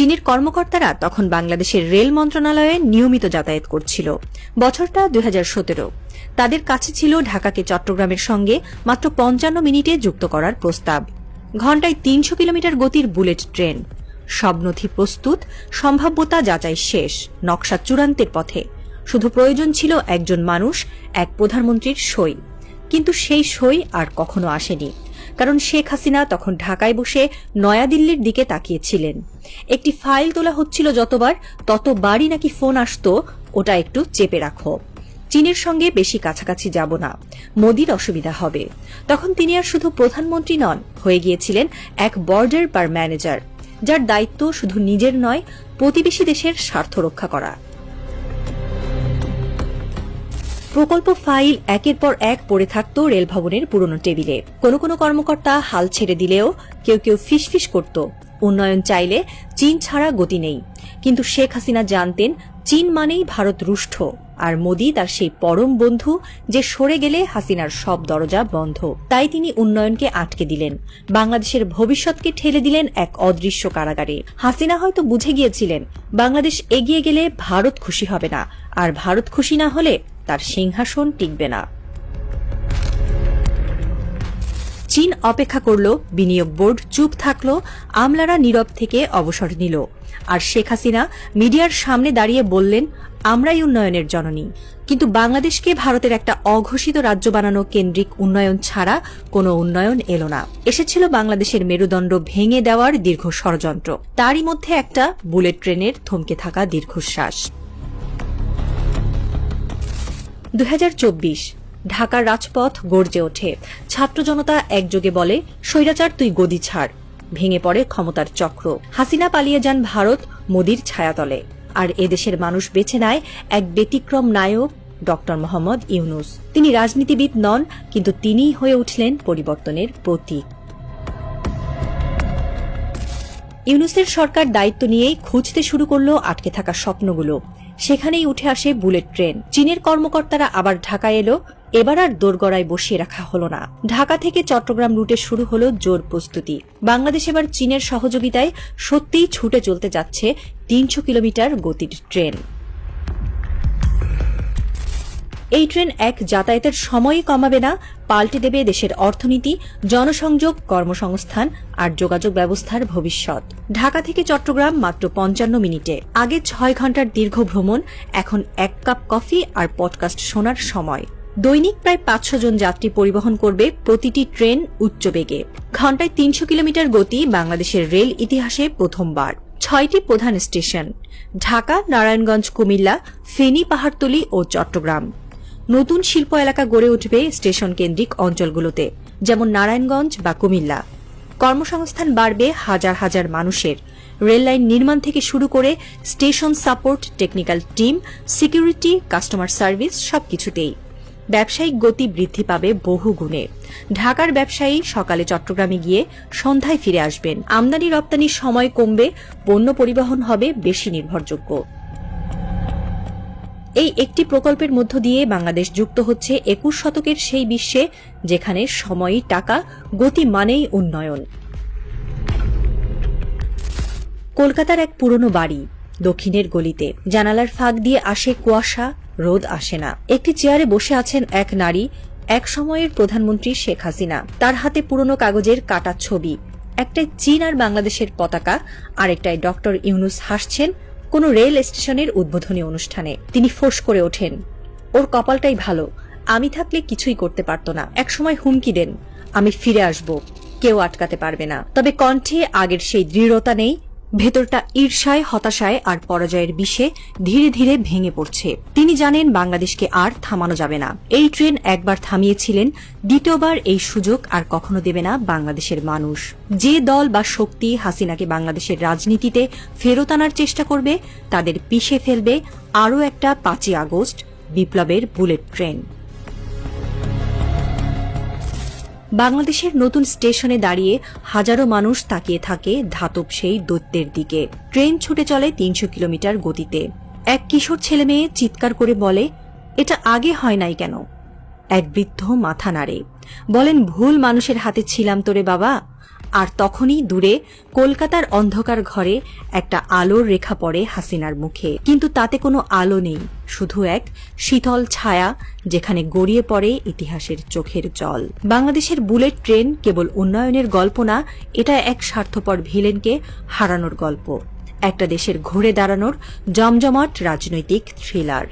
চীনের কর্মকর্তারা তখন বাংলাদেশের রেল মন্ত্রণালয়ে নিয়মিত যাতায়াত করছিল। বছরটা 2017। তাদের কাছে ছিল ঢাকাকে চট্টগ্রামের সঙ্গে মাত্র 55 মিনিটে যুক্ত করার প্রস্তাব। ঘণ্টায় 300 কিলোমিটার গতির বুলেট ট্রেন। সব নথি প্রস্তুত, সম্ভাব্যতা যাচাই শেষ, নকশা চূড়ান্তের পথে। শুধু প্রয়োজন ছিল একজন মানুষ, এক প্রধানমন্ত্রীর সই। কিন্তু সেই সই আর কখনো আসেনি, কারণ শেখ হাসিনা তখন ঢাকায় বসে নয়াদিল্লির দিকে তাকিয়েছিলেন। একটি ফাইল তোলা হচ্ছিল যতবার, ততবারই নাকি ফোন আসত, ওটা একটু চেপে রাখো, চীনের সঙ্গে বেশি কাছাকাছি যাব না, মোদির অসুবিধা হবে। তখন তিনি আর শুধু প্রধানমন্ত্রী নন, হয়ে গিয়েছিলেন এক বর্ডার পার ম্যানেজার, যার দায়িত্ব শুধু নিজের নয়, প্রতিবেশী দেশের স্বার্থ রক্ষা করা। প্রকল্প ফাইল একের পর এক পড়ে থাকত রেলভবনের পুরনো টেবিলে। কোনো কোনো কর্মকর্তা হাল ছেড়ে দিলেও কেউ কেউ ফিসফিস করত, উন্নয়ন চাইলে চীন ছাড়া গতি নেই। কিন্তু শেখ হাসিনা জানতেন, চীন মানেই ভারত রুষ্ট, আর মোদি তার সেই পরম বন্ধু, যে সরে গেলে হাসিনার সব দরজা বন্ধ। তাই তিনি উন্নয়নকে আটকে দিলেন, বাংলাদেশের ভবিষ্যৎকে ঠেলে দিলেন এক অদৃশ্য কারাগারে। হাসিনা হয়তো বুঝে গিয়েছিলেন, বাংলাদেশ এগিয়ে গেলে ভারত খুশি হবে না, আর ভারত খুশি না হলে তার সিংহাসন টিকবে না। চীন অপেক্ষা করল, বিনিয়োগ বোর্ড চুপ থাকল, আমলারা নীরব থেকে অবসর নিল, আর শেখ হাসিনা মিডিয়ার সামনে দাঁড়িয়ে বললেন, আমরাই উন্নয়নের জননী। কিন্তু বাংলাদেশকে ভারতের একটা অঘোষিত রাজ্য বানানো কেন্দ্রিক উন্নয়ন ছাড়া কোনো উন্নয়ন এলো না। এসেছিল বাংলাদেশের মেরুদণ্ড ভেঙে দেওয়ার দীর্ঘ ষড়যন্ত্র, তারই মধ্যে একটা বুলেট ট্রেনের থমকে থাকা দীর্ঘশ্বাস। 2024 ঢাকার রাজপথ গর্জে ওঠে, ছাত্র জনতা একযোগে বলে, স্বৈরাচার তুই গদি ছাড়। ভেঙে পড়ে ক্ষমতার চক্র, হাসিনা পালিয়ে যান ভারত মোদির ছায়াতলে, আর এদেশের মানুষ বেছে নেয় এক ব্যতিক্রম নায়ক, ডক্টর মোহাম্মদ ইউনূস। তিনি রাজনীতিবিদ নন, কিন্তু তিনিই হয়ে উঠলেন পরিবর্তনের প্রতীক। ইউনূসের সরকার দায়িত্ব নিয়েই খুঁজতে শুরু করল আটকে থাকা স্বপ্নগুলো। সেখানেই উঠে আসে বুলেট ট্রেন। চীনের কর্মকর্তারা আবার ঢাকায় এলো, এবার আর দোরগড়ায় বসিয়ে রাখা হলো না। ঢাকা থেকে চট্টগ্রাম রুটে শুরু হলো জোর প্রস্তুতি। বাংলাদেশ এবার চীনের সহযোগিতায় সত্যিই ছুটে চলতে যাচ্ছে 300 কিলোমিটার গতির ট্রেন। এই ট্রেন এক যাতায়াতের সময়ই কমাবে না, পাল্টে দেবে দেশের অর্থনীতি, জনসংযোগ, কর্মসংস্থান আর যোগাযোগ ব্যবস্থার ভবিষ্যৎ। ঢাকা থেকে চট্টগ্রাম মাত্র 55 মিনিটে। আগে 6 ঘণ্টার দীর্ঘ ভ্রমণ, এখন 1 কাপ কফি আর পডকাস্ট শোনার সময়। দৈনিক প্রায় 500 জন যাত্রী পরিবহন করবে প্রতিটি ট্রেন উচ্চ বেগে। ঘণ্টায় 300 কিলোমিটার গতি বাংলাদেশের রেল ইতিহাসে প্রথমবার। 6টি প্রধান স্টেশন: ঢাকা, নারায়ণগঞ্জ, কুমিল্লা, ফেনী, পাহাড়তলী ও চট্টগ্রাম। নতুন শিল্প এলাকা গড়ে উঠবে স্টেশন কেন্দ্রিক অঞ্চলগুলোতে, যেমন নারায়ণগঞ্জ বা কুমিল্লা। কর্মসংস্থান বাড়বে হাজার হাজার মানুষের। রেললাইন নির্মাণ থেকে শুরু করে station support, technical team, security, customer service সবকিছুতেই। ব্যবসায়িক গতি বৃদ্ধি পাবে বহু গুণে। ঢাকার ব্যবসায়ী সকালে চট্টগ্রামে গিয়ে সন্ধ্যায় ফিরে আসবেন। আমদানি রপ্তানির সময় কমবে, পণ্য পরিবহন হবে বেশি নির্ভরযোগ্য। এই একটি প্রকল্পের মধ্য দিয়ে বাংলাদেশ যুক্ত হচ্ছে 21 শতকের সেই বিশ্বে, যেখানে সময়ই টাকা, গতি মানেই উন্নয়ন। কলকাতার এক পুরনো বাড়ি, দক্ষিণের গলিতে। জানালার ফাঁক দিয়ে আসে কুয়াশা, রোদ আসে না। একটি চেয়ারে বসে আছেন এক নারী, এক সময়ের প্রধানমন্ত্রী শেখ হাসিনা। তার হাতে পুরনো কাগজের কাটা ছবি, একটাই চীন আর বাংলাদেশের পতাকা, আরেকটায় ডক্টর ইউনূস হাসছেন কোন রেল স্টেশনের উদ্বোধনী অনুষ্ঠানে। তিনি ফোঁস করে ওঠেন, ওর কপালটাই ভালো, আমি থাকলে কিছুই করতে পারত না। একসময় হুমকি দেন, আমি ফিরে আসব, কেউ আটকাতে পারবে না। তবে কণ্ঠে আগের সেই দৃঢ়তা নেই, ভেতরটা ঈর্ষায়, হতাশায় আর পরাজয়ের বিষে ধীরে ধীরে ভেঙে পড়ছে। তিনি জানেন বাংলাদেশকে আর থামানো যাবে না। এই ট্রেন একবার থামিয়েছিলেন, দ্বিতীয়বার এই সুযোগ আর কখনো দেবে না বাংলাদেশের মানুষ। যে দল বা শক্তি হাসিনাকে বাংলাদেশের রাজনীতিতে ফেরত আনার চেষ্টা করবে, তাদের পিষে ফেলবে আরও একটা 5ই আগস্ট, বিপ্লবের বুলেট ট্রেন। বাংলাদেশের নতুন স্টেশনে দাঁড়িয়ে হাজারো মানুষ তাকিয়ে থাকে ধাতব সেই দৈত্যের দিকে। ট্রেন ছুটে চলে 300 কিলোমিটার গতিতে। এক কিশোর ছেলেমেয়ে চিৎকার করে বলে, এটা আগে হয় নাই কেন? এক বৃদ্ধ মাথা নাড়ে, বলেন, ভুল মানুষের হাতে ছিলাম তোরে বাবা। আর তখনই দূরে কলকাতার অন্ধকার ঘরে একটা আলোর রেখা পড়ে হাসিনার মুখে, কিন্তু তাতে কোনো আলো নেই, শুধু এক শীতল ছায়া, যেখানে গড়িয়ে পড়ে ইতিহাসের চোখের জল। বাংলাদেশের বুলেট ট্রেন কেবল উন্নয়নের গল্প না, এটা এক স্বার্থপর ভিলেনকে হারানোর গল্প, একটা দেশের ঘুরে দাঁড়ানোর জমজমাট রাজনৈতিক থ্রিলার।